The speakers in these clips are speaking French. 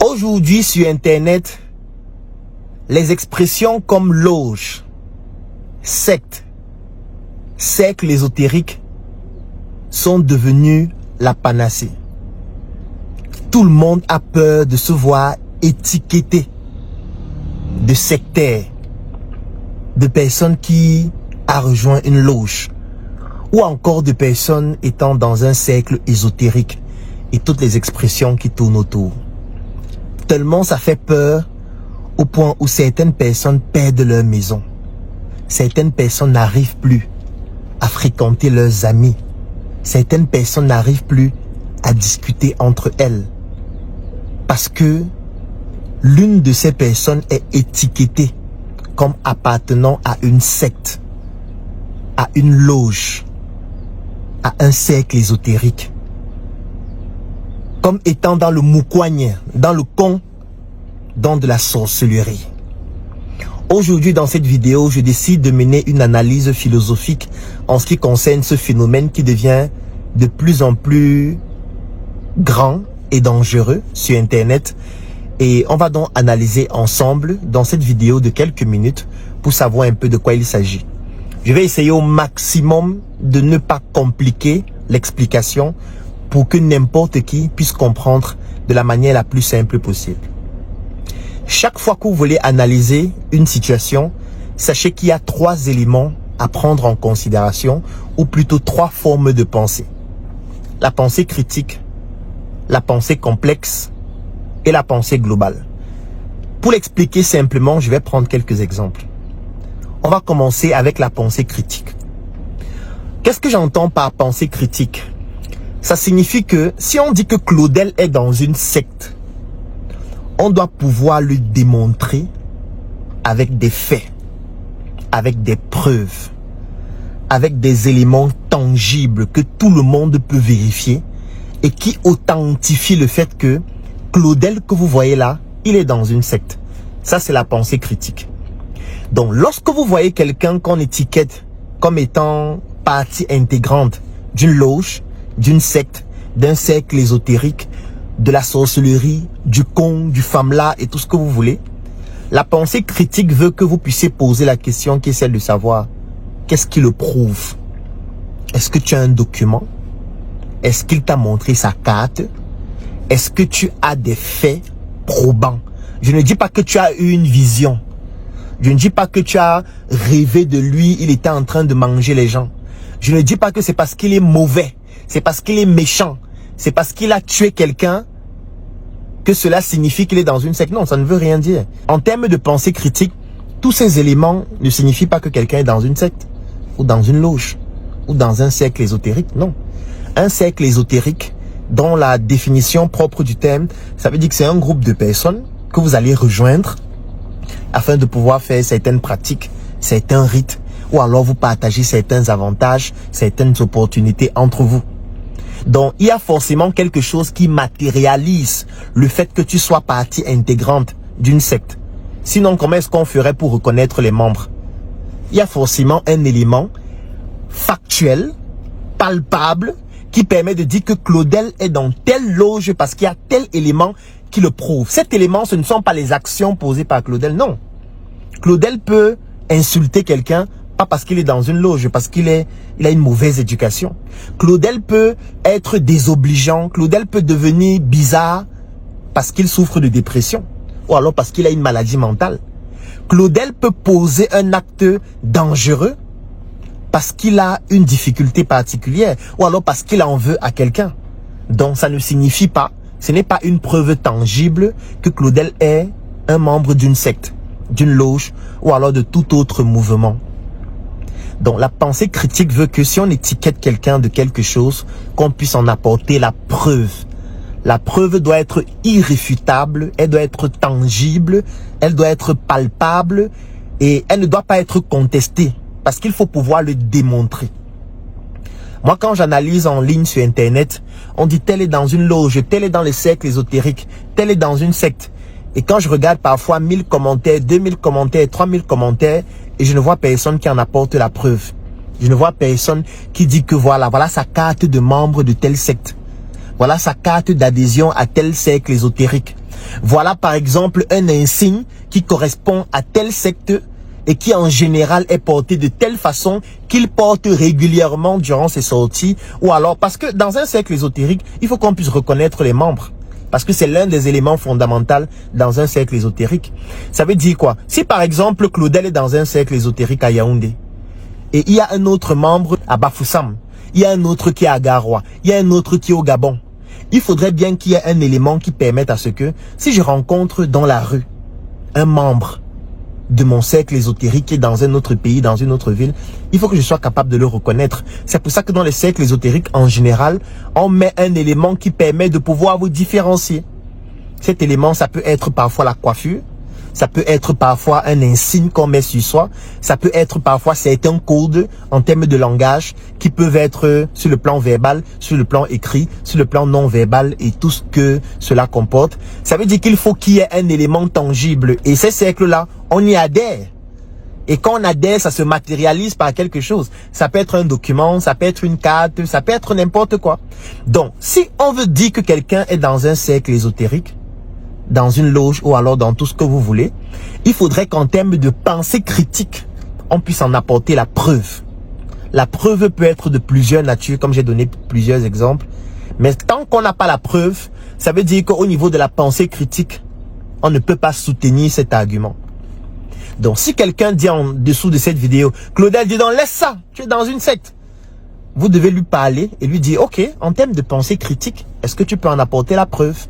Aujourd'hui sur Internet, les expressions comme loge, secte, cercle ésotérique sont devenues la panacée. Tout le monde a peur de se voir étiqueté de sectaire, de personnes qui a rejoint une loge, ou encore de personnes étant dans un cercle ésotérique et toutes les expressions qui tournent autour. Tellement ça fait peur au point où certaines personnes perdent leur maison. Certaines personnes n'arrivent plus à fréquenter leurs amis. Certaines personnes n'arrivent plus à discuter entre elles. Parce que l'une de ces personnes est étiquetée comme appartenant à une secte, à une loge, à un cercle ésotérique. Comme étant dans le moukouagne, dans le con, dans de la sorcellerie. Aujourd'hui, dans cette vidéo, je décide de mener une analyse philosophique en ce qui concerne ce phénomène qui devient de plus en plus grand et dangereux sur Internet. Et on va donc analyser ensemble dans cette vidéo de quelques minutes pour savoir un peu de quoi il s'agit. Je vais essayer au maximum de ne pas compliquer l'explication pour que n'importe qui puisse comprendre de la manière la plus simple possible. Chaque fois que vous voulez analyser une situation, sachez qu'il y a 3 éléments à prendre en considération, ou plutôt 3 formes de pensée. La pensée critique, la pensée complexe et la pensée globale. Pour l'expliquer simplement, je vais prendre quelques exemples. On va commencer avec la pensée critique. Qu'est-ce que j'entends par pensée critique? Ça signifie que si on dit que Claudel est dans une secte, on doit pouvoir le démontrer avec des faits, avec des preuves, avec des éléments tangibles que tout le monde peut vérifier et qui authentifient le fait que Claudel que vous voyez là, il est dans une secte. Ça, c'est la pensée critique. Donc, lorsque vous voyez quelqu'un qu'on étiquette comme étant partie intégrante d'une loge, d'une secte, d'un cercle ésotérique, de la sorcellerie, du con, du famla et tout ce que vous voulez, la pensée critique veut que vous puissiez poser la question qui est celle de savoir qu'est-ce qui le prouve. Est-ce que tu as un document? Est-ce qu'il t'a montré sa carte? Est-ce que tu as des faits probants? Je ne dis pas que tu as eu une vision. Je ne dis pas que tu as rêvé de lui, il était en train de manger les gens. Je ne dis pas que c'est parce qu'il est mauvais, c'est parce qu'il est méchant, c'est parce qu'il a tué quelqu'un que cela signifie qu'il est dans une secte. Non, ça ne veut rien dire. En termes de pensée critique, tous ces éléments ne signifient pas que quelqu'un est dans une secte, ou dans une loge, ou dans un cercle ésotérique. Non. Un cercle ésotérique, dont la définition propre du terme, ça veut dire que c'est un groupe de personnes que vous allez rejoindre afin de pouvoir faire certaines pratiques, certains rites, ou alors vous partagez certains avantages, certaines opportunités entre vous. Donc, il y a forcément quelque chose qui matérialise le fait que tu sois partie intégrante d'une secte. Sinon, comment est-ce qu'on ferait pour reconnaître les membres? Il y a forcément un élément factuel, palpable, qui permet de dire que Claudel est dans telle loge parce qu'il y a tel élément qui le prouve. Cet élément, ce ne sont pas les actions posées par Claudel, non. Claudel peut insulter quelqu'un, pas parce qu'il est dans une loge, parce qu'il a une mauvaise éducation. Claudel peut être désobligeant, Claudel peut devenir bizarre parce qu'il souffre de dépression, ou alors parce qu'il a une maladie mentale. Claudel peut poser un acte dangereux parce qu'il a une difficulté particulière, ou alors parce qu'il en veut à quelqu'un. Donc ça ne signifie pas, ce n'est pas une preuve tangible que Claudel est un membre d'une secte, d'une loge, ou alors de tout autre mouvement. Donc la pensée critique veut que si on étiquette quelqu'un de quelque chose, qu'on puisse en apporter la preuve. La preuve doit être irréfutable, elle doit être tangible, elle doit être palpable et elle ne doit pas être contestée parce qu'il faut pouvoir le démontrer. Moi, quand j'analyse en ligne sur Internet, on dit tel est dans une loge, tel est dans les cercles ésotériques, tel est dans une secte. Et quand je regarde parfois 1000 commentaires, 2000 commentaires, 3000 commentaires, et je ne vois personne qui en apporte la preuve. Je ne vois personne qui dit que voilà sa carte de membre de telle secte. Voilà sa carte d'adhésion à tel cercle ésotérique. Voilà par exemple un insigne qui correspond à telle secte et qui en général est porté de telle façon qu'il porte régulièrement durant ses sorties. Ou alors, parce que dans un cercle ésotérique, il faut qu'on puisse reconnaître les membres. Parce que c'est l'un des éléments fondamentaux dans un cercle ésotérique. Ça veut dire quoi? Si par exemple Claudel est dans un cercle ésotérique à Yaoundé, et il y a un autre membre à Bafoussam, il y a un autre qui est à Garoua, il y a un autre qui est au Gabon, il faudrait bien qu'il y ait un élément qui permette à ce que, si je rencontre dans la rue un membre de mon cercle ésotérique qui est dans un autre pays, dans une autre ville, il faut que je sois capable de le reconnaître. C'est pour ça que dans les cercles ésotériques, en général, on met un élément qui permet de pouvoir vous différencier. Cet élément, ça peut être parfois la coiffure, ça peut être parfois un insigne qu'on met sur soi, ça peut être parfois certains codes en termes de langage qui peuvent être sur le plan verbal, sur le plan écrit, sur le plan non verbal et tout ce que cela comporte. Ça veut dire qu'il faut qu'il y ait un élément tangible et ces cercles-là, on y adhère. Et quand on adhère, ça se matérialise par quelque chose. Ça peut être un document, ça peut être une carte, ça peut être n'importe quoi. Donc, si on veut dire que quelqu'un est dans un cercle ésotérique, dans une loge ou alors dans tout ce que vous voulez, il faudrait qu'en termes de pensée critique, on puisse en apporter la preuve. La preuve peut être de plusieurs natures, comme j'ai donné plusieurs exemples. Mais tant qu'on n'a pas la preuve, ça veut dire qu'au niveau de la pensée critique, on ne peut pas soutenir cet argument. Donc si quelqu'un dit en dessous de cette vidéo, Claudel dit donc laisse ça, tu es dans une secte. Vous devez lui parler et lui dire, ok, en termes de pensée critique, est-ce que tu peux en apporter la preuve?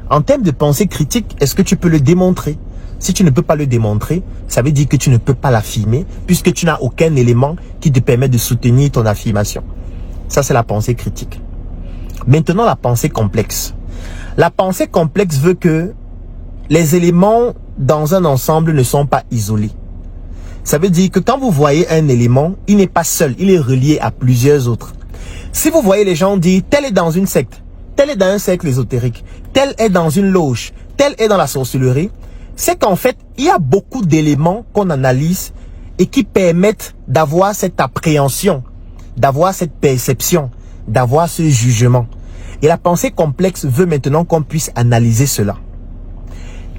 En termes de pensée critique, est-ce que tu peux le démontrer? Si tu ne peux pas le démontrer, ça veut dire que tu ne peux pas l'affirmer puisque tu n'as aucun élément qui te permet de soutenir ton affirmation. Ça, c'est la pensée critique. Maintenant, la pensée complexe. La pensée complexe veut que les éléments dans un ensemble ne sont pas isolés. Ça veut dire que quand vous voyez un élément, il n'est pas seul, il est relié à plusieurs autres. Si vous voyez les gens dire tel est dans une secte, tel est dans un cercle ésotérique, tel est dans une loge, tel est dans la sorcellerie, c'est qu'en fait, il y a beaucoup d'éléments qu'on analyse et qui permettent d'avoir cette appréhension, d'avoir cette perception, d'avoir ce jugement. Et la pensée complexe veut maintenant qu'on puisse analyser cela.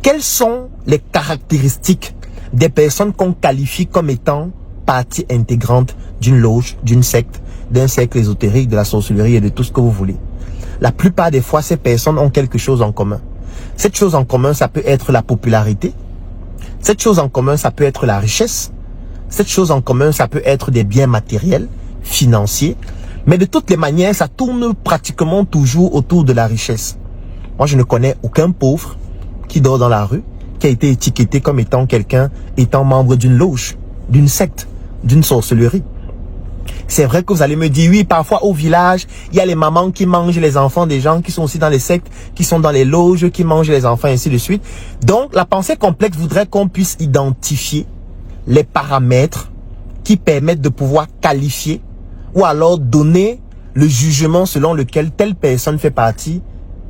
Quelles sont les caractéristiques des personnes qu'on qualifie comme étant partie intégrante d'une loge, d'une secte, d'un cercle ésotérique, de la sorcellerie et de tout ce que vous voulez? La plupart des fois, ces personnes ont quelque chose en commun. Cette chose en commun, ça peut être la popularité. Cette chose en commun, ça peut être la richesse. Cette chose en commun, ça peut être des biens matériels, financiers. Mais de toutes les manières, ça tourne pratiquement toujours autour de la richesse. Moi, je ne connais aucun pauvre qui dort dans la rue, qui a été étiqueté comme étant quelqu'un étant membre d'une loge, d'une secte, d'une sorcellerie. C'est vrai que vous allez me dire, oui, parfois au village, il y a les mamans qui mangent les enfants des gens qui sont aussi dans les sectes, qui sont dans les loges, qui mangent les enfants, ainsi de suite. Donc, la pensée complexe voudrait qu'on puisse identifier les paramètres qui permettent de pouvoir qualifier ou alors donner le jugement selon lequel telle personne fait partie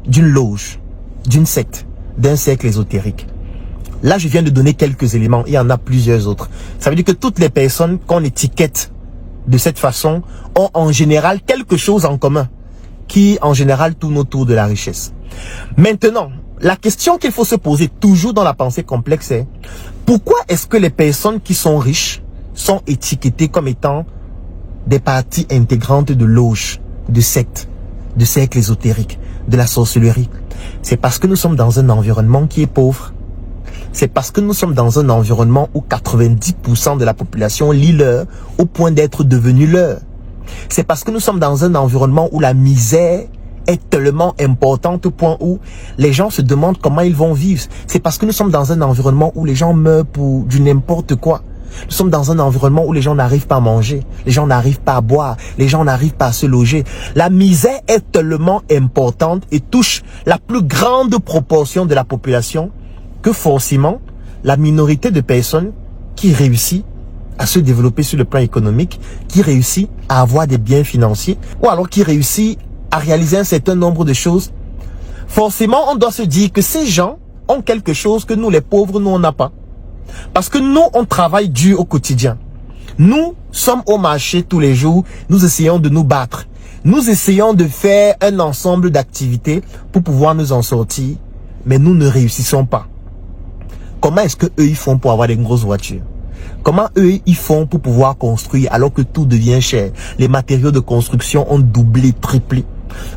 d'une loge, d'une secte, d'un cercle ésotérique. Là, je viens de donner quelques éléments. Il y en a plusieurs autres. Ça veut dire que toutes les personnes qu'on étiquette de cette façon ont en général quelque chose en commun qui en général tourne autour de la richesse. Maintenant, la question qu'il faut se poser toujours dans la pensée complexe est pourquoi est-ce que les personnes qui sont riches sont étiquetées comme étant des parties intégrantes de loges, de sectes, de cercles ésotériques, de la sorcellerie? C'est parce que nous sommes dans un environnement qui est pauvre. C'est parce que nous sommes dans un environnement où 90% de la population lit l'heure au point d'être devenu l'heure. C'est parce que nous sommes dans un environnement où la misère est tellement importante au point où les gens se demandent comment ils vont vivre. C'est parce que nous sommes dans un environnement où les gens meurent pour du n'importe quoi. Nous sommes dans un environnement où les gens n'arrivent pas à manger, les gens n'arrivent pas à boire, les gens n'arrivent pas à se loger. La misère est tellement importante et touche la plus grande proportion de la population que forcément, la minorité de personnes qui réussit à se développer sur le plan économique, qui réussit à avoir des biens financiers, ou alors qui réussit à réaliser un certain nombre de choses, forcément, on doit se dire que ces gens ont quelque chose que nous, les pauvres, nous, on n'a pas. Parce que nous, on travaille dur au quotidien. Nous sommes au marché tous les jours, nous essayons de nous battre. Nous essayons de faire un ensemble d'activités pour pouvoir nous en sortir mais nous ne réussissons pas. Comment est-ce que eux ils font pour avoir des grosses voitures? Comment eux ils font pour pouvoir construire alors que tout devient cher? Les matériaux de construction ont doublé, triplé.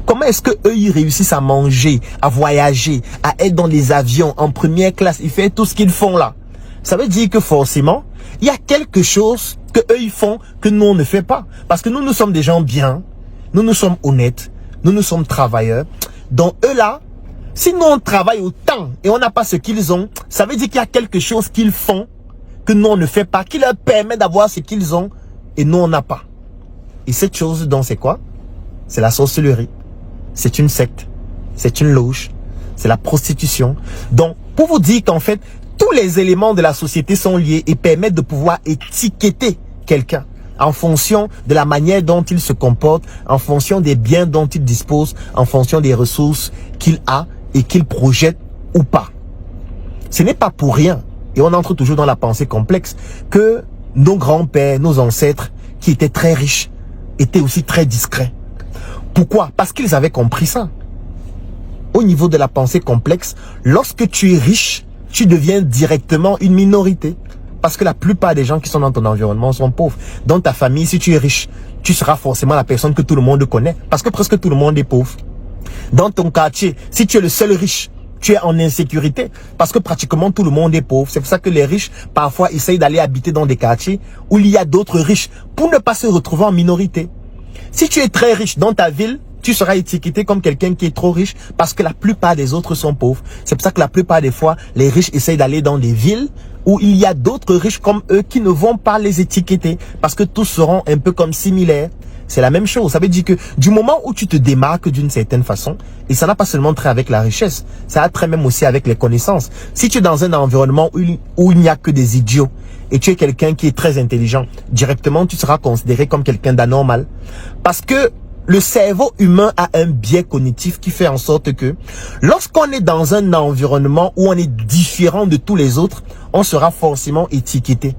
Comment est-ce que eux ils réussissent à manger, à voyager, à être dans les avions en première classe? Ils font tout ce qu'ils font là. Ça veut dire que forcément, il y a quelque chose que eux ils font que nous on ne fait pas. Parce que nous sommes des gens bien, nous sommes honnêtes, nous sommes travailleurs. Donc eux là, si nous on travaille autant et on n'a pas ce qu'ils ont, ça veut dire qu'il y a quelque chose qu'ils font que nous on ne fait pas, qui leur permet d'avoir ce qu'ils ont et nous on n'a pas. Et cette chose donc c'est quoi? C'est la sorcellerie, c'est une secte, c'est une loge, c'est la prostitution. Donc pour vous dire qu'en fait tous les éléments de la société sont liés et permettent de pouvoir étiqueter quelqu'un en fonction de la manière dont il se comporte, en fonction des biens dont il dispose, en fonction des ressources qu'il a et qu'il projette ou pas. Ce n'est pas pour rien, et on entre toujours dans la pensée complexe, que nos grands-pères, nos ancêtres, qui étaient très riches, étaient aussi très discrets. Pourquoi? Parce qu'ils avaient compris ça. Au niveau de la pensée complexe, lorsque tu es riche, tu deviens directement une minorité. Parce que la plupart des gens qui sont dans ton environnement sont pauvres. Dans ta famille, si tu es riche, tu seras forcément la personne que tout le monde connaît. Parce que presque tout le monde est pauvre. Dans ton quartier, si tu es le seul riche, tu es en insécurité. Parce que pratiquement tout le monde est pauvre. C'est pour ça que les riches, parfois, essayent d'aller habiter dans des quartiers où il y a d'autres riches pour ne pas se retrouver en minorité. Si tu es très riche dans ta ville, tu seras étiqueté comme quelqu'un qui est trop riche parce que la plupart des autres sont pauvres. C'est pour ça que la plupart des fois, les riches essayent d'aller dans des villes où il y a d'autres riches comme eux qui ne vont pas les étiqueter parce que tous seront un peu comme similaires. C'est la même chose. Ça veut dire que du moment où tu te démarques d'une certaine façon, et ça n'a pas seulement trait avec la richesse, ça a trait même aussi avec les connaissances. Si tu es dans un environnement où il n'y a que des idiots et tu es quelqu'un qui est très intelligent, directement tu seras considéré comme quelqu'un d'anormal. Parce que le cerveau humain a un biais cognitif qui fait en sorte que lorsqu'on est dans un environnement où on est différent de tous les autres, on sera forcément étiqueté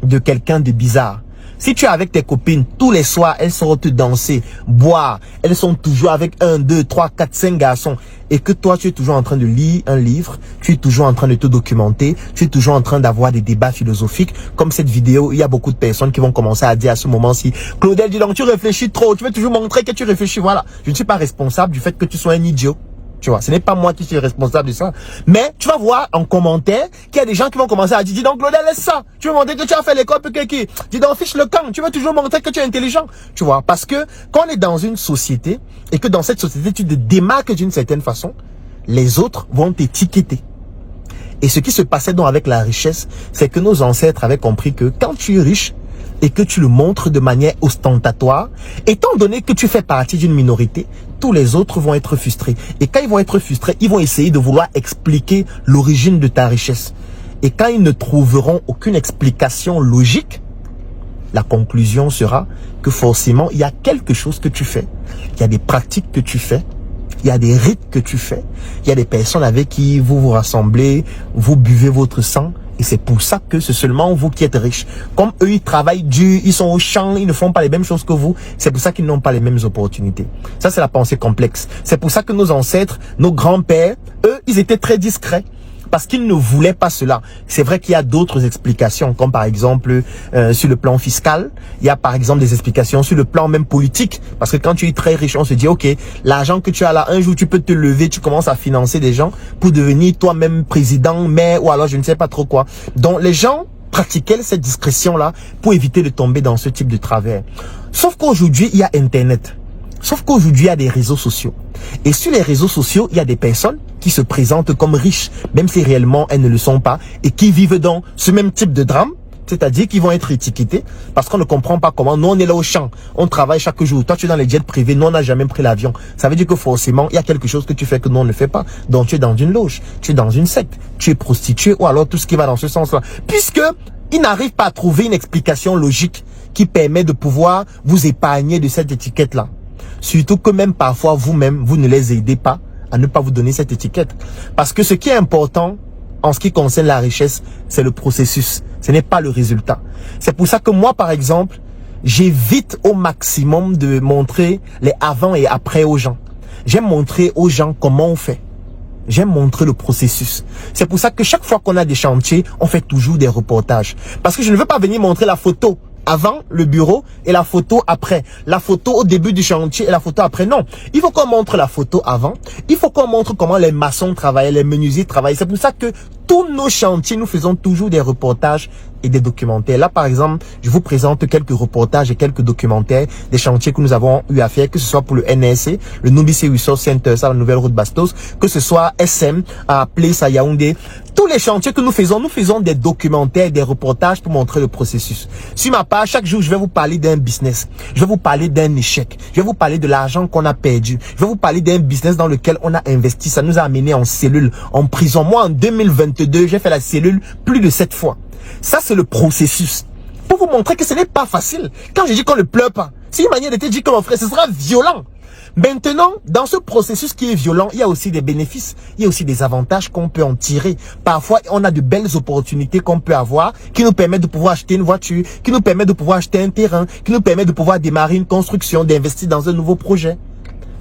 de quelqu'un de bizarre. Si tu es avec tes copines, tous les soirs, elles sortent danser, boire, elles sont toujours avec 1, 2, 3, 4, 5 garçons, et que toi, tu es toujours en train de lire un livre, tu es toujours en train de te documenter, tu es toujours en train d'avoir des débats philosophiques, comme cette vidéo, il y a beaucoup de personnes qui vont commencer à dire à ce moment-ci, Claudel, dis donc, tu réfléchis trop, tu veux toujours montrer que tu réfléchis, voilà. Je ne suis pas responsable du fait que tu sois un idiot. Tu vois, ce n'est pas moi qui suis responsable de ça. Mais tu vas voir en commentaire qu'il y a des gens qui vont commencer à dire, dis donc Claudel, laisse ça. Tu veux montrer que tu as fait l'école pour qui? Dis donc, fiche le camp. Tu veux toujours montrer que tu es intelligent. Tu vois, parce que quand on est dans une société et que dans cette société, tu te démarques d'une certaine façon, les autres vont t'étiqueter. Et ce qui se passait donc avec la richesse, c'est que nos ancêtres avaient compris que quand tu es riche, et que tu le montres de manière ostentatoire, étant donné que tu fais partie d'une minorité, tous les autres vont être frustrés. Et quand ils vont être frustrés, ils vont essayer de vouloir expliquer l'origine de ta richesse. Et quand ils ne trouveront aucune explication logique, la conclusion sera que forcément, il y a quelque chose que tu fais. Il y a des pratiques que tu fais. Il y a des rites que tu fais. Il y a des personnes avec qui vous vous rassemblez, vous buvez votre sang. Et c'est pour ça que c'est seulement vous qui êtes riches. Comme eux, ils travaillent dur, ils sont au champ, ils ne font pas les mêmes choses que vous. C'est pour ça qu'ils n'ont pas les mêmes opportunités. Ça, c'est la pensée complexe. C'est pour ça que nos ancêtres, nos grands-pères, eux, ils étaient très discrets. Parce qu'ils ne voulaient pas cela. C'est vrai qu'il y a d'autres explications, comme par exemple sur le plan fiscal. Il y a par exemple des explications sur le plan même politique. Parce que quand tu es très riche, on se dit, ok, l'argent que tu as là, un jour tu peux te lever, tu commences à financer des gens pour devenir toi-même président, maire ou alors je ne sais pas trop quoi. Donc les gens pratiquaient cette discrétion-là pour éviter de tomber dans ce type de travers. Sauf qu'aujourd'hui, il y a Internet. Sauf qu'aujourd'hui, il y a des réseaux sociaux. Et sur les réseaux sociaux, il y a des personnes qui se présentent comme riches, même si réellement elles ne le sont pas, et qui vivent dans ce même type de drame, c'est-à-dire qu'ils vont être étiquetés, parce qu'on ne comprend pas comment. Nous, on est là au champ, on travaille chaque jour. Toi, tu es dans les jets privés, nous, on n'a jamais pris l'avion. Ça veut dire que forcément, il y a quelque chose que tu fais que nous, on ne fait pas. Donc, tu es dans une loge, tu es dans une secte, tu es prostitué, ou alors tout ce qui va dans ce sens-là. Puisque ils n'arrivent pas à trouver une explication logique qui permet de pouvoir vous épargner de cette étiquette-là. Surtout que même parfois, vous-même, vous ne les aidez pas à ne pas vous donner cette étiquette. Parce que ce qui est important en ce qui concerne la richesse, c'est le processus. Ce n'est pas le résultat. C'est pour ça que moi, par exemple, j'évite au maximum de montrer les avant et après aux gens. J'aime montrer aux gens comment on fait. J'aime montrer le processus. C'est pour ça que chaque fois qu'on a des chantiers, on fait toujours des reportages. Parce que je ne veux pas venir montrer la photo avant le bureau et la photo après. La photo au début du chantier et la photo après. Non, il faut qu'on montre la photo avant. Il faut qu'on montre comment les maçons travaillent, les menuisiers travaillent. C'est pour ça que tous nos chantiers, nous faisons toujours des reportages et des documentaires. Là, par exemple, je vous présente quelques reportages et quelques documentaires des chantiers que nous avons eu à faire, que ce soit pour le NSC, le Nubisi Resource Center, ça, la nouvelle route Bastos, que ce soit SM, à Place à Yaoundé. Tous les chantiers que nous faisons des documentaires, des reportages pour montrer le processus. Sur ma page, chaque jour, je vais vous parler d'un business. Je vais vous parler d'un échec. Je vais vous parler de l'argent qu'on a perdu. Je vais vous parler d'un business dans lequel on a investi. Ça nous a amené en cellule, en prison. Moi, en 2022, j'ai fait la cellule plus de 7 fois. Ça, c'est le processus. Pour vous montrer que ce n'est pas facile. Quand je dis qu'on ne pleure pas, c'est une manière de te dire que mon frère, ce sera violent. Maintenant, dans ce processus qui est violent, il y a aussi des bénéfices, il y a aussi des avantages qu'on peut en tirer. Parfois, on a de belles opportunités qu'on peut avoir, qui nous permettent de pouvoir acheter une voiture, qui nous permettent de pouvoir acheter un terrain, qui nous permettent de pouvoir démarrer une construction, d'investir dans un nouveau projet.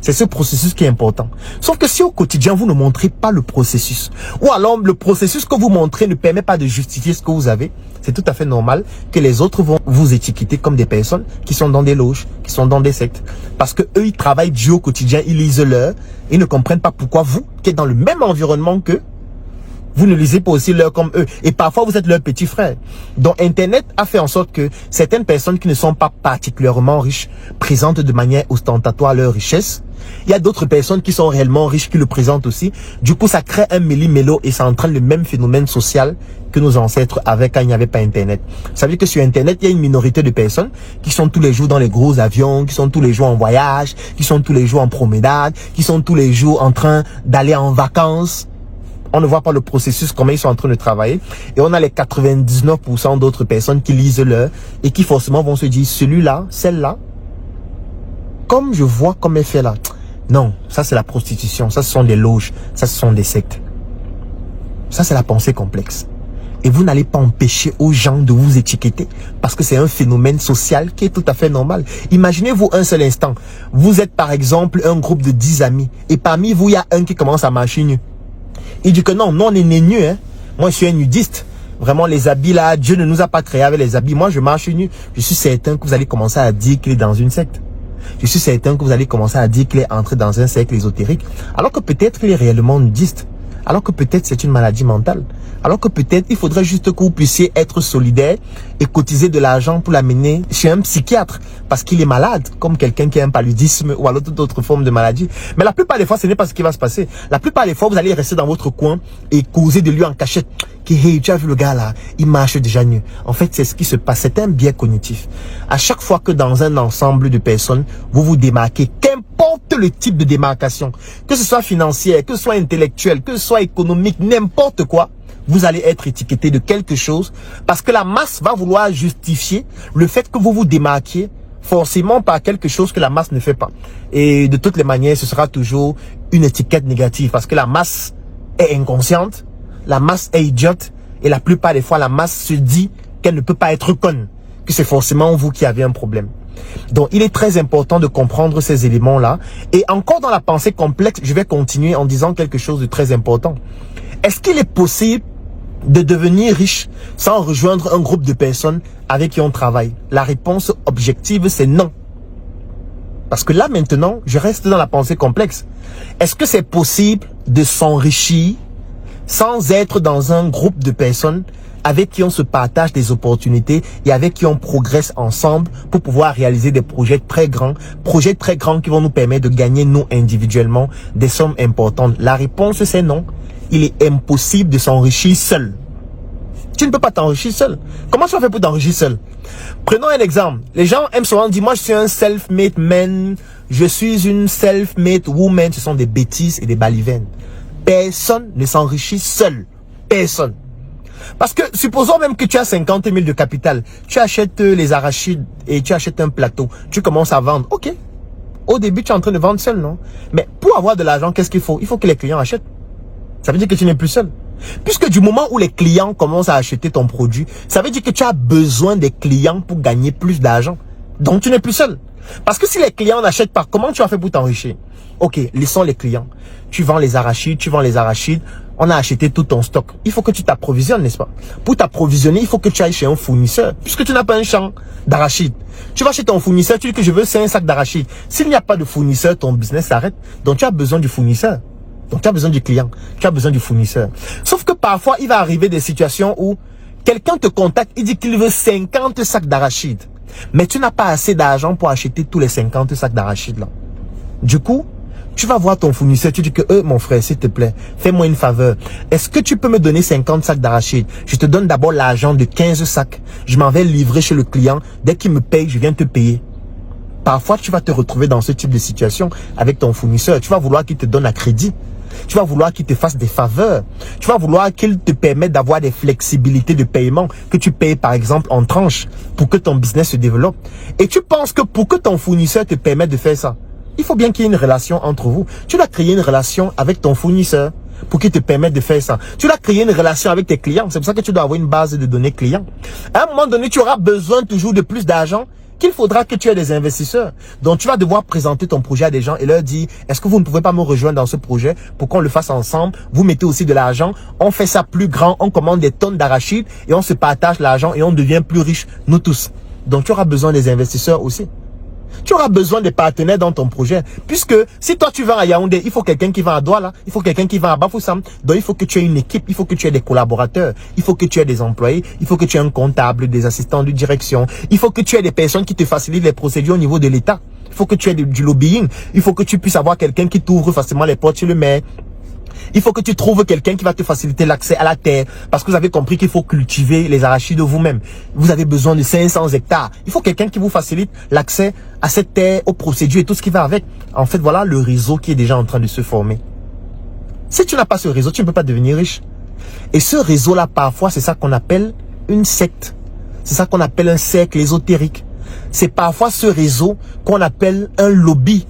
C'est ce processus qui est important. Sauf que si au quotidien, vous ne montrez pas le processus, ou alors le processus que vous montrez ne permet pas de justifier ce que vous avez, c'est tout à fait normal que les autres vont vous étiqueter comme des personnes qui sont dans des loges, qui sont dans des sectes. Parce que eux, ils travaillent dur au quotidien, ils lisent l'heure, ils ne comprennent pas pourquoi vous, qui êtes dans le même environnement qu'eux, vous ne lisez pas aussi l'heure comme eux. Et parfois, vous êtes leur petit frère. Donc, Internet a fait en sorte que certaines personnes qui ne sont pas particulièrement riches présentent de manière ostentatoire leur richesse. Il y a d'autres personnes qui sont réellement riches qui le présentent aussi. Du coup, ça crée un méli-mélo et ça entraîne le même phénomène social que nos ancêtres avaient quand il n'y avait pas Internet. Vous savez que sur Internet, il y a une minorité de personnes qui sont tous les jours dans les gros avions, qui sont tous les jours en voyage, qui sont tous les jours en promenade, qui sont tous les jours en train d'aller en vacances. On ne voit pas le processus, comment ils sont en train de travailler. Et on a les 99% d'autres personnes qui lisent l'heure et qui forcément vont se dire, celui-là, celle-là, comme je vois comme elle fait là. Non, ça c'est la prostitution, ça ce sont des loges, ça ce sont des sectes. Ça c'est la pensée complexe. Et vous n'allez pas empêcher aux gens de vous étiqueter parce que c'est un phénomène social qui est tout à fait normal. Imaginez-vous un seul instant. Vous êtes par exemple un groupe de 10 amis et parmi vous, il y a un qui commence à marcher nu. Il dit que non, on est né nu. Hein. Moi, je suis un nudiste. Vraiment, les habits là, Dieu ne nous a pas créés avec les habits. Moi, je marche nu. Je suis certain que vous allez commencer à dire qu'il est dans une secte. Je suis certain que vous allez commencer à dire qu'il est entré dans un cercle ésotérique. Alors que peut-être qu'il est réellement nudiste. Alors que peut-être c'est une maladie mentale. Alors que peut-être il faudrait juste que vous puissiez être solidaire et cotiser de l'argent pour l'amener chez un psychiatre parce qu'il est malade, comme quelqu'un qui a un paludisme ou alors toute autre forme de maladie. Mais la plupart des fois, ce n'est pas ce qui va se passer. La plupart des fois, vous allez rester dans votre coin et causer de lui en cachette. Hey, tu as vu le gars là, il marche déjà nu. En fait, c'est ce qui se passe. C'est un biais cognitif. À chaque fois que dans un ensemble de personnes, vous vous démarquez, qu'importe le type de démarcation, que ce soit financière, que ce soit intellectuel, que ce soit économique, n'importe quoi, vous allez être étiqueté de quelque chose parce que la masse va vouloir justifier le fait que vous vous démarquiez forcément par quelque chose que la masse ne fait pas. Et de toutes les manières, ce sera toujours une étiquette négative parce que la masse est inconsciente. La masse est idiote et la plupart des fois, la masse se dit qu'elle ne peut pas être conne, que c'est forcément vous qui avez un problème. Donc, il est très important de comprendre ces éléments-là. Et encore dans la pensée complexe, je vais continuer en disant quelque chose de très important. Est-ce qu'il est possible de devenir riche sans rejoindre un groupe de personnes avec qui on travaille? La réponse objective, c'est non. Parce que là, maintenant, je reste dans la pensée complexe. Est-ce que c'est possible de s'enrichir sans être dans un groupe de personnes avec qui on se partage des opportunités et avec qui on progresse ensemble pour pouvoir réaliser des projets très grands qui vont nous permettre de gagner nous individuellement des sommes importantes? La réponse c'est non. Il est impossible de s'enrichir seul. Tu ne peux pas t'enrichir seul. Comment tu vas faire pour t'enrichir seul? Prenons un exemple. Les gens aiment souvent dire, moi je suis un self-made man, je suis une self-made woman. Ce sont des bêtises et des balivernes. Personne ne s'enrichit seul. Personne. Parce que supposons même que tu as 50 000 de capital. Tu achètes les arachides et tu achètes un plateau. Tu commences à vendre. Ok. Au début, tu es en train de vendre seul, non? Mais pour avoir de l'argent, qu'est-ce qu'il faut? Il faut que les clients achètent. Ça veut dire que tu n'es plus seul. Puisque du moment où les clients commencent à acheter ton produit, ça veut dire que tu as besoin des clients pour gagner plus d'argent. Donc, tu n'es plus seul. Parce que si les clients n'achètent pas, comment tu vas faire pour t'enrichir? Ok, laissons les clients. Tu vends les arachides, on a acheté tout ton stock. Il faut que tu t'approvisionnes, n'est-ce pas? Pour t'approvisionner, il faut que tu ailles chez un fournisseur, puisque tu n'as pas un champ d'arachides. Tu vas chez ton fournisseur, tu dis que je veux 5 sacs d'arachides. S'il n'y a pas de fournisseur, ton business s'arrête. Donc tu as besoin du fournisseur. Donc tu as besoin du client, tu as besoin du fournisseur. Sauf que parfois, il va arriver des situations où quelqu'un te contacte, il dit qu'il veut 50 sacs d'arachides. Mais tu n'as pas assez d'argent pour acheter tous les 50 sacs d'arachides là. Du coup, tu vas voir ton fournisseur, tu dis que mon frère, s'il te plaît, fais-moi une faveur. Est-ce que tu peux me donner 50 sacs d'arachides? Je te donne d'abord l'argent de 15 sacs. Je m'en vais livrer chez le client. Dès qu'il me paye, je viens te payer. Parfois, tu vas te retrouver dans ce type de situation avec ton fournisseur. Tu vas vouloir qu'il te donne à crédit. Tu vas vouloir qu'il te fasse des faveurs. Tu vas vouloir qu'il te permette d'avoir des flexibilités de paiement, que tu payes par exemple en tranches pour que ton business se développe. Et tu penses que pour que ton fournisseur te permette de faire ça, il faut bien qu'il y ait une relation entre vous. Tu dois créer une relation avec ton fournisseur pour qu'il te permette de faire ça. Tu dois créer une relation avec tes clients. C'est pour ça que tu dois avoir une base de données clients. À un moment donné, tu auras besoin toujours de plus d'argent qu'il faudra que tu aies des investisseurs. Donc, tu vas devoir présenter ton projet à des gens et leur dire, est-ce que vous ne pouvez pas me rejoindre dans ce projet pour qu'on le fasse ensemble? Vous mettez aussi de l'argent. On fait ça plus grand. On commande des tonnes d'arachides et on se partage l'argent et on devient plus riche, nous tous. Donc, tu auras besoin des investisseurs aussi. Tu auras besoin de partenaires dans ton projet. Puisque si toi tu vas à Yaoundé, il faut quelqu'un qui va à Douala, il faut quelqu'un qui va à Bafoussam. Donc il faut que tu aies une équipe, il faut que tu aies des collaborateurs, il faut que tu aies des employés, il faut que tu aies un comptable, des assistants de direction, il faut que tu aies des personnes qui te facilitent les procédures au niveau de l'État. Il faut que tu aies du lobbying, il faut que tu puisses avoir quelqu'un qui t'ouvre facilement les portes chez le maire. Il faut que tu trouves quelqu'un qui va te faciliter l'accès à la terre. Parce que vous avez compris qu'il faut cultiver les arachides vous-même. Vous avez besoin de 500 hectares. Il faut quelqu'un qui vous facilite l'accès à cette terre, aux procédures et tout ce qui va avec. En fait, voilà le réseau qui est déjà en train de se former. Si tu n'as pas ce réseau, tu ne peux pas devenir riche. Et ce réseau-là, parfois, c'est ça qu'on appelle une secte. C'est ça qu'on appelle un cercle ésotérique. C'est parfois ce réseau qu'on appelle un lobby.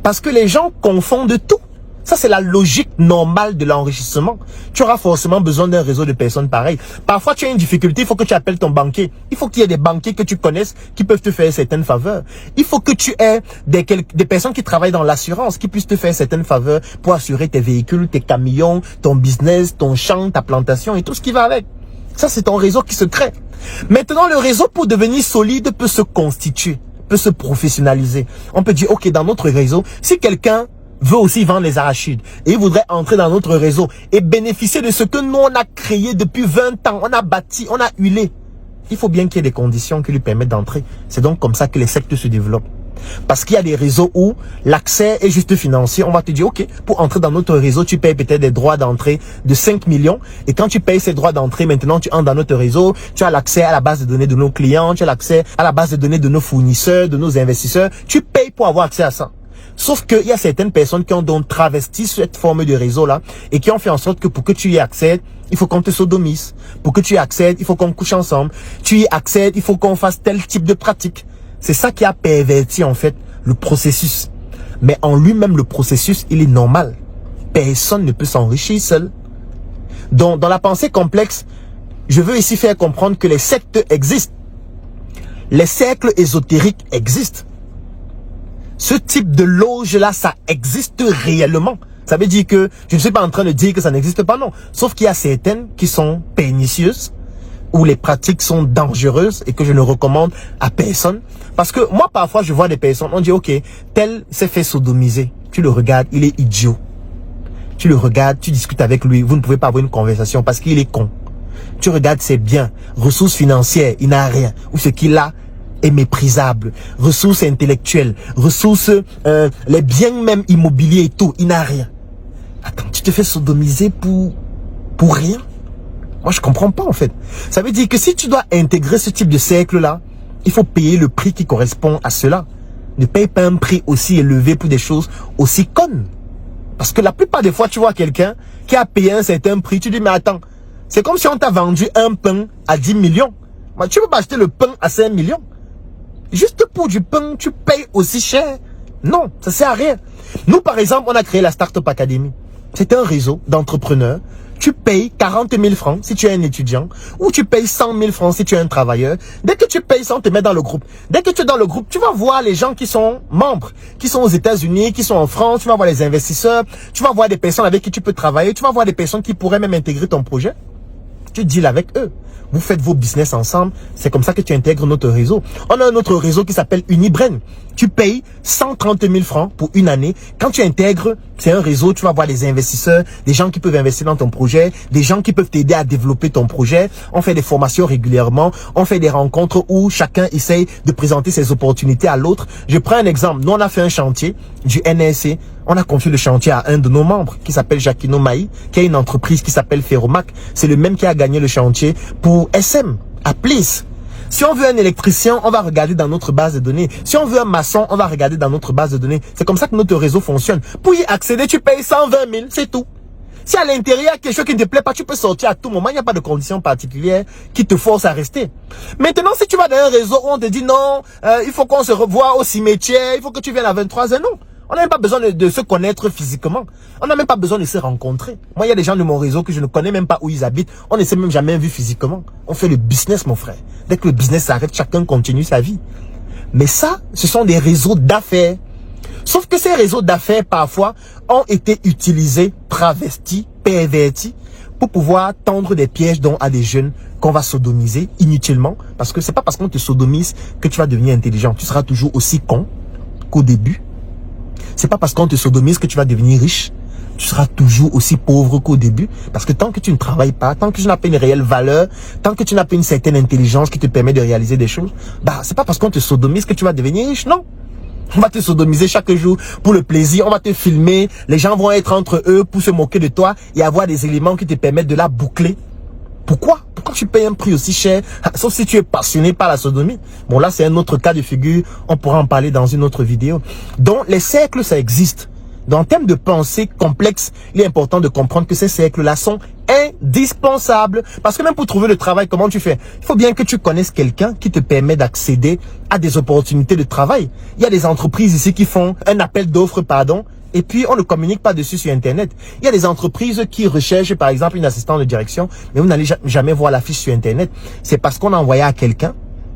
Parce que les gens confondent tout. Ça, c'est la logique normale de l'enrichissement. Tu auras forcément besoin d'un réseau de personnes pareilles. Parfois, tu as une difficulté, il faut que tu appelles ton banquier. Il faut qu'il y ait des banquiers que tu connaisses qui peuvent te faire certaines faveurs. Il faut que tu aies des personnes qui travaillent dans l'assurance qui puissent te faire certaines faveurs pour assurer tes véhicules, tes camions, ton business, ton champ, ta plantation et tout ce qui va avec. Ça, c'est ton réseau qui se crée. Maintenant, le réseau, pour devenir solide, peut se constituer, peut se professionnaliser. On peut dire, ok, dans notre réseau, si quelqu'un veut aussi vendre les arachides et il voudrait entrer dans notre réseau et bénéficier de ce que nous on a créé depuis 20 ans, on a bâti, on a huilé. Il faut bien qu'il y ait des conditions qui lui permettent d'entrer. C'est donc comme ça que les sectes se développent. Parce qu'il y a des réseaux où l'accès est juste financier. On va te dire, ok, pour entrer dans notre réseau, tu payes peut-être des droits d'entrée de 5 millions. Et quand tu payes ces droits d'entrée, maintenant tu entres dans notre réseau, tu as l'accès à la base de données de nos clients, tu as l'accès à la base de données de nos fournisseurs, de nos investisseurs. Tu payes pour avoir accès à ça. Sauf qu'il y a certaines personnes qui ont donc travesti cette forme de réseau-là et qui ont fait en sorte que pour que tu y accèdes, il faut qu'on te sodomise. Pour que tu y accèdes, il faut qu'on couche ensemble. Tu y accèdes, il faut qu'on fasse tel type de pratique. C'est ça qui a perverti en fait le processus. Mais en lui-même, le processus, il est normal. Personne ne peut s'enrichir seul. Donc, dans la pensée complexe, je veux ici faire comprendre que les sectes existent. Les cercles ésotériques existent. Ce type de loge-là, ça existe réellement. Ça veut dire que je ne suis pas en train de dire que ça n'existe pas, non. Sauf qu'il y a certaines qui sont pernicieuses, où les pratiques sont dangereuses et que je ne recommande à personne. Parce que moi, parfois, je vois des personnes, on dit, ok, tel s'est fait sodomiser. Tu le regardes, il est idiot. Tu le regardes, tu discutes avec lui, vous ne pouvez pas avoir une conversation parce qu'il est con. Tu regardes ses biens, ressources financières, il n'a rien. Ou ce qu'il a est méprisable, ressources intellectuelles, ressources, les biens même immobiliers et tout, il n'a rien. Attends, tu te fais sodomiser pour rien? Moi, je comprends pas en fait. Ça veut dire que si tu dois intégrer ce type de cercle-là, il faut payer le prix qui correspond à cela. Ne paye pas un prix aussi élevé pour des choses aussi connes. Parce que la plupart des fois, tu vois quelqu'un qui a payé un certain prix, tu dis, mais attends, c'est comme si on t'a vendu un pain à 10 millions. Mais tu peux pas acheter le pain à 5 millions. Juste pour du pain, tu payes aussi cher. Non, ça sert à rien. Nous, par exemple, on a créé la Startup Academy. C'est un réseau d'entrepreneurs. Tu payes 40 000 francs si tu es un étudiant, ou tu payes 100 000 francs si tu es un travailleur. Dès que tu payes ça, on te met dans le groupe. Dès que tu es dans le groupe, tu vas voir les gens qui sont membres, qui sont aux États-Unis, qui sont en France. Tu vas voir les investisseurs. Tu vas voir des personnes avec qui tu peux travailler. Tu vas voir des personnes qui pourraient même intégrer ton projet. Tu deals avec eux. Vous faites vos business ensemble. C'est comme ça que tu intègres notre réseau. On a un autre réseau qui s'appelle Unibren. Tu payes 130 000 francs pour une année. Quand tu intègres, c'est un réseau, tu vas voir des investisseurs, des gens qui peuvent investir dans ton projet, des gens qui peuvent t'aider à développer ton projet. On fait des formations régulièrement. On fait des rencontres où chacun essaye de présenter ses opportunités à l'autre. Je prends un exemple. Nous, on a fait un chantier du NSC. On a confié le chantier à un de nos membres qui s'appelle Jacquino Maï, qui a une entreprise qui s'appelle Ferromac. C'est le même qui a gagné le chantier pour SM, à Plis. Si on veut un électricien, on va regarder dans notre base de données. Si on veut un maçon, on va regarder dans notre base de données. C'est comme ça que notre réseau fonctionne. Pour y accéder, tu payes 120 000, c'est tout. Si à l'intérieur, il y a quelque chose qui ne te plaît pas, tu peux sortir à tout moment. Il n'y a pas de conditions particulières qui te forcent à rester. Maintenant, si tu vas dans un réseau où on te dit non, il faut qu'on se revoie au cimetière, il faut que tu viennes à 23h, non. On n'a même pas besoin de se connaître physiquement. On n'a même pas besoin de se rencontrer. Moi, il y a des gens de mon réseau que je ne connais même pas où ils habitent. On ne s'est même jamais vu physiquement. On fait le business, mon frère. Dès que le business s'arrête, chacun continue sa vie. Mais ça, ce sont des réseaux d'affaires. Sauf que ces réseaux d'affaires, parfois, ont été utilisés, travestis, pervertis, pour pouvoir tendre des pièges à des jeunes qu'on va sodomiser inutilement. Parce que c'est pas parce qu'on te sodomise que tu vas devenir intelligent. Tu seras toujours aussi con qu'au début. C'est pas parce qu'on te sodomise que tu vas devenir riche. Tu seras toujours aussi pauvre qu'au début. Parce que tant que tu ne travailles pas, tant que tu n'as pas une réelle valeur, tant que tu n'as pas une certaine intelligence qui te permet de réaliser des choses, c'est pas parce qu'on te sodomise que tu vas devenir riche, non. On va te sodomiser chaque jour pour le plaisir, on va te filmer, les gens vont être entre eux pour se moquer de toi et avoir des éléments qui te permettent de la boucler. Pourquoi tu payes un prix aussi cher? Sauf si tu es passionné par la sodomie. Bon, là, c'est un autre cas de figure. On pourra en parler dans une autre vidéo. Donc, les cercles, ça existe. Dans le thème de pensée complexe, il est important de comprendre que ces cercles-là sont indispensables. Parce que même pour trouver le travail, comment tu fais? Il faut bien que tu connaisses quelqu'un qui te permet d'accéder à des opportunités de travail. Il y a des entreprises ici qui font un appel d'offres, et puis on ne communique pas dessus sur Internet. Il y a des entreprises qui recherchent par exemple une assistante de direction, mais vous n'allez jamais voir la fiche sur Internet. C'est parce qu'on a envoyé à quelqu'un,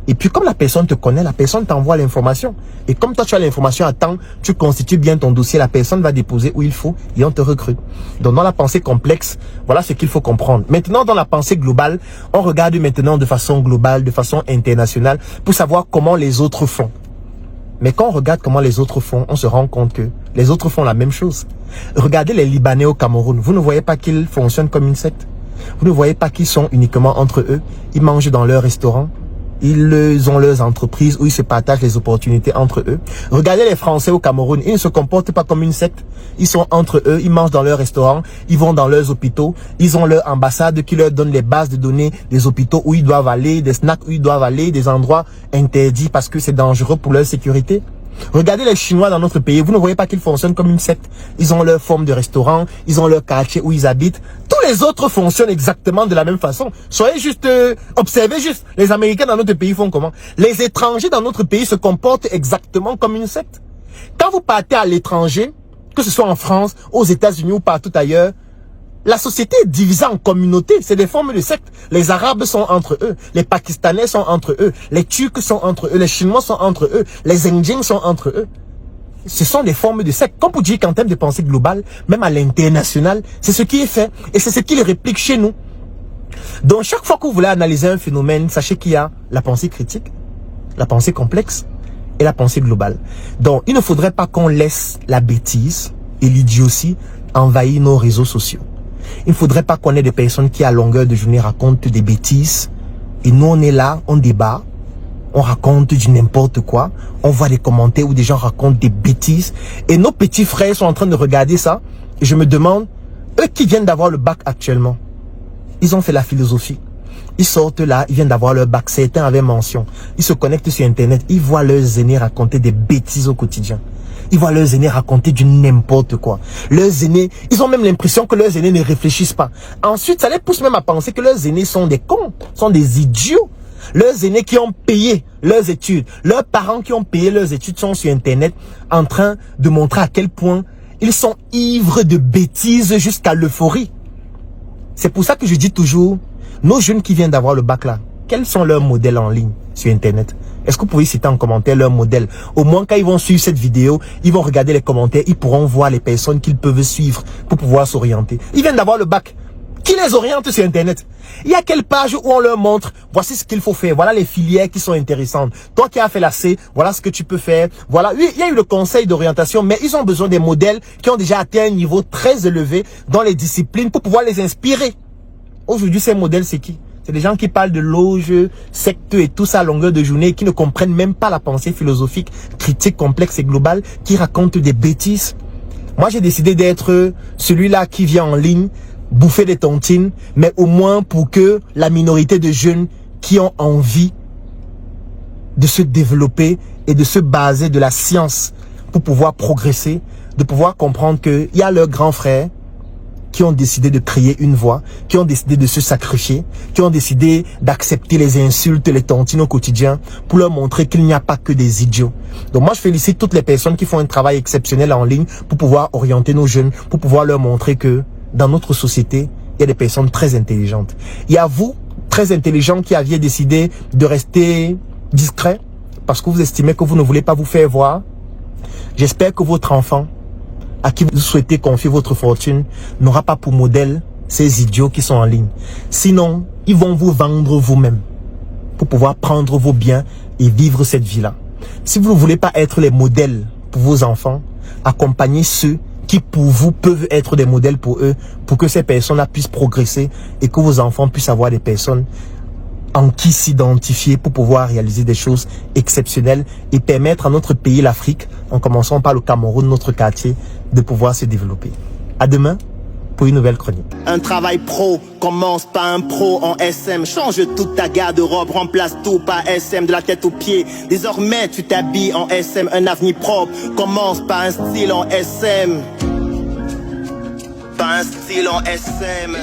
et puis comme la personne te connaît, la personne t'envoie l'information. Et comme toi tu as l'information à temps, tu constitues bien ton dossier, la personne va déposer où il faut et on te recrute. Donc dans la pensée complexe, voilà ce qu'il faut comprendre. Maintenant dans la pensée globale, on regarde maintenant de façon globale, de façon internationale, pour savoir comment les autres font. Mais quand on regarde comment les autres font, on se rend compte que les autres font la même chose. Regardez les Libanais au Cameroun. Vous ne voyez pas qu'ils fonctionnent comme une secte. Vous ne voyez pas qu'ils sont uniquement entre eux. Ils mangent dans leur restaurant. Ils ont leurs entreprises où ils se partagent les opportunités entre eux. Regardez les Français au Cameroun. Ils ne se comportent pas comme une secte. Ils sont entre eux. Ils mangent dans leurs restaurants. Ils vont dans leurs hôpitaux. Ils ont leur ambassade qui leur donne les bases de données des hôpitaux où ils doivent aller, des snacks où ils doivent aller, des endroits interdits parce que c'est dangereux pour leur sécurité. Regardez les Chinois dans notre pays. Vous ne voyez pas qu'ils fonctionnent comme une secte. Ils ont leur forme de restaurant. Ils ont leur quartier où ils habitent. Tous les autres fonctionnent exactement de la même façon. Soyez juste, observez juste. Les Américains dans notre pays font comment? Les étrangers dans notre pays se comportent exactement comme une secte. Quand vous partez à l'étranger, que ce soit en France, aux États-Unis ou partout ailleurs, la société est divisée en communautés. C'est des formes de sectes. Les Arabes sont entre eux. Les Pakistanais sont entre eux. Les Turcs sont entre eux. Les Chinois sont entre eux. Les Indiens sont entre eux. Ce sont des formes de sectes. Comme pour dire qu'en termes de pensée globale, même à l'international, c'est ce qui est fait. Et c'est ce qu'ils répliquent chez nous. Donc chaque fois que vous voulez analyser un phénomène, sachez qu'il y a la pensée critique, la pensée complexe et la pensée globale. Donc il ne faudrait pas qu'on laisse la bêtise et l'idiotie envahir nos réseaux sociaux. Il ne faudrait pas qu'on ait des personnes qui à longueur de journée racontent des bêtises. Et nous on est là, on débat, on raconte du n'importe quoi. On voit des commentaires où des gens racontent des bêtises. Et nos petits frères sont en train de regarder ça. Et je me demande, eux qui viennent d'avoir le bac actuellement, ils ont fait la philosophie. Ils sortent là, ils viennent d'avoir leur bac. Certains avaient mention. Ils se connectent sur Internet. Ils voient leurs aînés raconter des bêtises au quotidien. Ils voient leurs aînés raconter du n'importe quoi. Leurs aînés, ils ont même l'impression que leurs aînés ne réfléchissent pas. Ensuite, ça les pousse même à penser que leurs aînés sont des cons, sont des idiots. Leurs aînés qui ont payé leurs études, leurs parents qui ont payé leurs études sont sur Internet en train de montrer à quel point Ils sont ivres de bêtises jusqu'à l'euphorie. C'est pour ça que je dis toujours, nos jeunes qui viennent d'avoir le bac là, quels sont leurs modèles en ligne sur Internet? Est-ce que vous pouvez citer en commentaire leurs modèles? Au moins, quand ils vont suivre cette vidéo, ils vont regarder les commentaires, ils pourront voir les personnes qu'ils peuvent suivre pour pouvoir s'orienter. Ils viennent d'avoir le bac. Qui les oriente sur Internet? Il y a quelle page où on leur montre, voici ce qu'il faut faire, voilà les filières qui sont intéressantes. Toi qui as fait la C, voilà ce que tu peux faire. Voilà, il y a eu le conseil d'orientation, mais ils ont besoin des modèles qui ont déjà atteint un niveau très élevé dans les disciplines pour pouvoir les inspirer. Aujourd'hui, ces modèles, c'est qui? C'est des gens qui parlent de loge, secte et tout ça à longueur de journée, qui ne comprennent même pas la pensée philosophique, critique, complexe et globale, qui racontent des bêtises. Moi, j'ai décidé d'être celui-là qui vient en ligne, bouffer des tontines, mais au moins pour que la minorité de jeunes qui ont envie de se développer et de se baser de la science pour pouvoir progresser, de pouvoir comprendre qu'il y a leurs grands frères qui ont décidé de créer une voie, qui ont décidé de se sacrifier, qui ont décidé d'accepter les insultes, les tontines au quotidien pour leur montrer qu'il n'y a pas que des idiots. Donc moi, je félicite toutes les personnes qui font un travail exceptionnel en ligne pour pouvoir orienter nos jeunes, pour pouvoir leur montrer que dans notre société, il y a des personnes très intelligentes. Il y a vous, très intelligents, qui aviez décidé de rester discret parce que vous estimez que vous ne voulez pas vous faire voir. J'espère que votre enfant, à qui vous souhaitez confier votre fortune, n'aura pas pour modèle ces idiots qui sont en ligne. Sinon, ils vont vous vendre vous-même pour pouvoir prendre vos biens et vivre cette vie-là. Si vous ne voulez pas être les modèles pour vos enfants, accompagnez ceux qui pour vous peuvent être des modèles pour eux, pour que ces personnes-là puissent progresser et que vos enfants puissent avoir des personnes en qui s'identifier pour pouvoir réaliser des choses exceptionnelles et permettre à notre pays, l'Afrique, en commençant par le Cameroun, notre quartier, de pouvoir se développer. À demain pour une nouvelle chronique. Un travail pro commence par un pro en SM. Change toute ta garde-robe, remplace tout par SM, de la tête aux pieds. Désormais tu t'habilles en SM. Un avenir propre commence par un style en SM. Par un style en SM.